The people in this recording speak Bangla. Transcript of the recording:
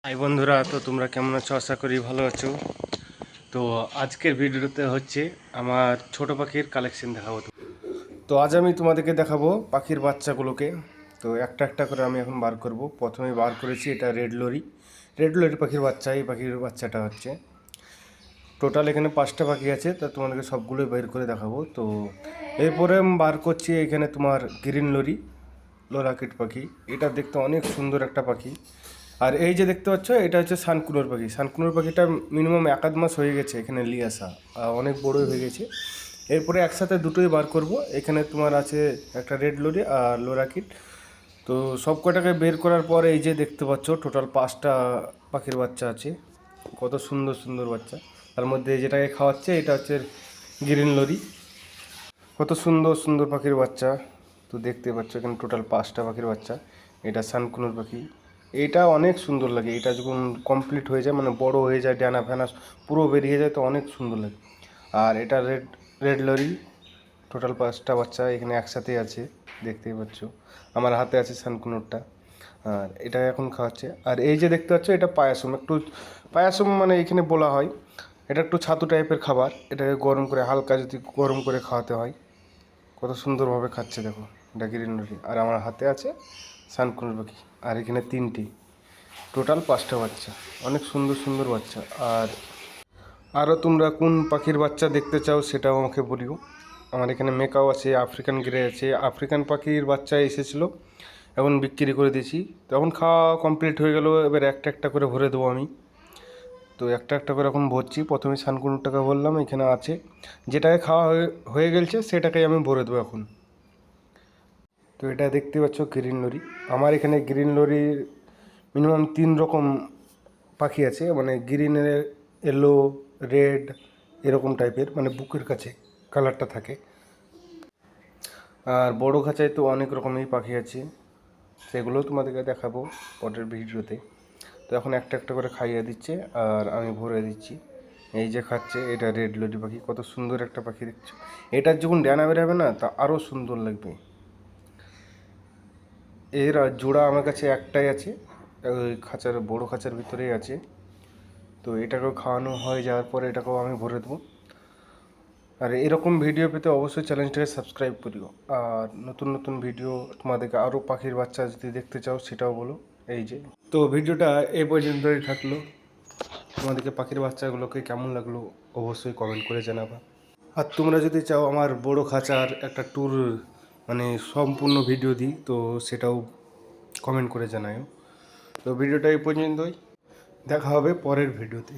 হাই বন্ধুরা, তো তোমরা কেমন আছো? আশা করি ভালো আছো। তো আজকের ভিডিওতে হচ্ছে আমার ছোট পাখির কালেকশন দেখাবো। তো আজ আমি তোমাদেরকে দেখাবো পাখির বাচ্চাগুলোকে। তো একটা একটা করে আমি এখন বার করব। প্রথমে বার করেছি এটা রেড লরি পাখির বাচ্চা। এই পাখির বাচ্চাটা হচ্ছে টোটাল এখানে 5টা পাখি আছে, তো তোমাদেরকে সবগুলোই বের করে দেখাবো। তো এরপরে আমি বার করছি এখানে তোমার গ্রিন লরি লোরাকিট পাখি। এটা দেখতে অনেক সুন্দর একটা পাখি। আর এই যে দেখতে পাচ্ছ, এটা হচ্ছে সানকুনোর পাখি। সানকুনোর পাখিটা মিনিমাম 1 আধ মাস হয়ে গেছে এখানে নিয়ে আসা, অনেক বড় হয়ে গেছে। এরপরে একসাথে দুটোই বার করব। এখানে তোমার আছে একটা রেড লরি আর লোরাকিট। তো সব কটাকে বের করার পরে এই যে দেখতে পাচ্ছ টোটাল 5টা পাখির বাচ্চা আছে। কত সুন্দর সুন্দর বাচ্চা। তার মধ্যে যেটাকে খাওয়াচ্ছে এটা হচ্ছে গ্রিন লরি। কত সুন্দর সুন্দর পাখির বাচ্চা। তো দেখতে পাচ্ছ এখানে টোটাল 5টা পাখির বাচ্চা। এটা সানকুনোর পাখি। এটা অনেক সুন্দর লাগে। এটা যখন কমপ্লিট হয়ে যায়, মানে বড় হয়ে যায়, ডানা ফ্যানা পুরো বেরিয়ে যায়, তো অনেক সুন্দর লাগে। আর এটা রেড রেড লরি। টোটাল 5টা বাচ্চা এখানে একসাথেই আছে, দেখতেই পাচ্ছ। আমার হাতে আছে সানকুনোরটা। আর এটা এখন খাওয়াচ্ছে। আর এই যে দেখতে পাচ্ছ এটা পায়াসম। পায়াসম মানে এখানে বলা হয় এটা একটু ছাতু টাইপের খাবার। এটাকে গরম করে, হালকা যদি গরম করে খাওয়াতে হয়। কত সুন্দরভাবে খাচ্ছে দেখো। এটা গ্রিন লরি। আর আমার হাতে আছে সানকুনোর পাখি। আর এখানে 3টি, টোটাল 5টা বাচ্চা। অনেক সুন্দর সুন্দর বাচ্চা। আর আরও তোমরা কোন পাখির বাচ্চা দেখতে চাও সেটাও আমাকে বলিও। আমার এখানে মেকাও আছে, আফ্রিকান গ্রে আছে। আফ্রিকান পাখির বাচ্চা এসেছিলো, এখন বিক্রি করে দিয়েছি। তখন খাওয়া কমপ্লিট হয়ে গেল, এবার একটা একটা করে ভরে দেবো আমি। তো একটা একটা করে এখন ভরছি। প্রথমে সানকুনোরটাকে বললাম এখানে আছে, যেটাকে খাওয়া হয়ে হয়ে গেছে সেটাকেই আমি ভরে দেবো এখন। তো এটা দেখতে পাচ্ছ গ্রিন লরি। আমার এখানে গ্রিন লরির মিনিমাম 3 রকম পাখি আছে, মানে গ্রিন, ইয়েলো, রেড, এরকম টাইপের, মানে বুকের কাছে কালারটা থাকে। আর বড় খাঁচায় তো অনেক রকমেরই পাখি আছে, সেগুলোও তোমাদেরকে দেখাবো পরের ভিডিওতে। তো এখন একটা একটা করে খাইয়ে দিচ্ছে আর আমি ভরে দিচ্ছি। এই যে খাচ্ছে, এটা রেড লরি পাখি। কত সুন্দর একটা পাখি দেখছো। এটার যখন ডানা বেরাবে না, তা আরও সুন্দর লাগবে। এর জোড়া আমার কাছে একটাই আছে, ওই খাঁচার, বড় খাঁচার ভিতরেই আছে। তো এটাকেও খাওয়ানো হয়ে যাওয়ার পরে এটাকেও আমি ভরে দেবো। আর এরকম ভিডিও পেতে অবশ্যই চ্যানেলটাকে সাবস্ক্রাইব করিও। আর নতুন নতুন ভিডিও তোমাদেরকে আরও পাখির বাচ্চা যদি দেখতে চাও সেটাও বলো। এই যে, তো ভিডিওটা এই পর্যন্তই থাকলো। তোমাদেরকে পাখির বাচ্চাগুলোকে কেমন লাগলো অবশ্যই কমেন্ট করে জানাবা। আর তোমরা যদি চাও আমার বড় খাঁচার একটা ট্যুর, মানে সম্পূর্ণ ভিডিও দিই, তো সেটাও কমেন্ট করে জানাও। তো ভিডিওটা এই পর্যন্তই, দেখা হবে পরের ভিডিওতে।